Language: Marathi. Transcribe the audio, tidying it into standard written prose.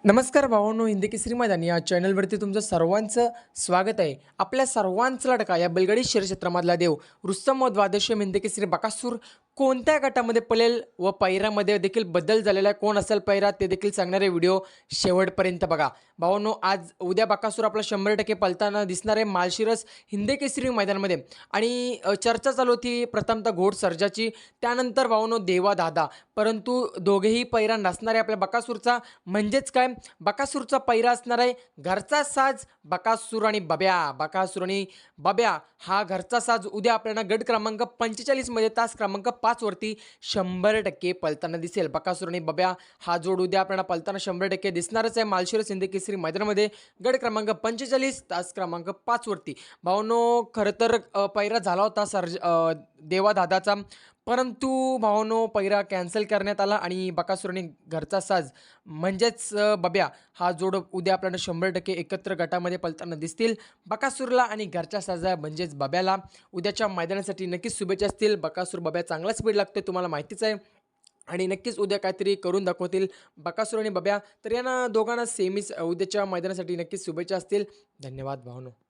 नमस्कार भावांनो, हिंदी केसरी मैदान या चॅनलवरती तुमचं सर्वांचं स्वागत आहे. आपल्या सर्वांचा लाडका या बैलगाडी क्षेत्रामधला देव रुस्तम व द्वादशी हिंदी केसरी बकासूर कोणत्या गटामध्ये पळेल व पैरामध्ये देखील बदल झालेला आहे, कोण असेल पैरा ते देखील सांगणारे व्हिडिओ शेवटपर्यंत बघा. भावांनो, आज उद्या बकासूर आपला 100% पळताना दिसणार आहे माळशिरस हिंदी केसरी मैदानामध्ये. आणि चर्चा चालू होती प्रथमतः घोड सर्जाची, त्यानंतर भावांनो देवा दादा, परंतु दोघेही पैरा नसणार आहे आपल्या बकासूरचा. म्हणजेच काय, बकासूरचा पैरा असणार आहे घरचा साज बकासूर आणि बब्या. बकासूर आणि बब्या हा घरचा साज उद्या आपल्याला गट क्रमांक 45 मध्ये तास क्रमांक 5 वरती 100% पळताना दिसेल. बकासूर आणि बब्या हा जोड उद्या आपल्याला पळताना 100% दिसणारच आहे माळशिरस हिंदी केसरी मैदानामध्ये गट क्रमांक 45 तास क्रमांक 5 वरती. भावांनो, खरं तर पैरा झाला होता देवा दादाचा, परंतु भावांनो पैरा कॅन्सल करण्यात आला आणि बकासूर आणि घरचा साज म्हणजेच बब्या हा जोड उद्या आपल्याला 100% एकत्र गटामध्ये पळताना दिसतील. बकासूरला आणि घरच्या साजा म्हणजेच बब्याला उद्याच्या मैदानासाठी नक्कीच शुभेच्छा असतील. बकासूर बब्या चांगला स्पीड लागतोय, तुम्हाला माहितीच आहे, आणि नक्कीच उद्या काहीतरी करून दाखवतील बकासूर आणि बब्या. तर यांना दोघांना सेमीच उद्याच्या मैदानासाठी नक्कीच शुभेच्छा असतील. धन्यवाद भावनो.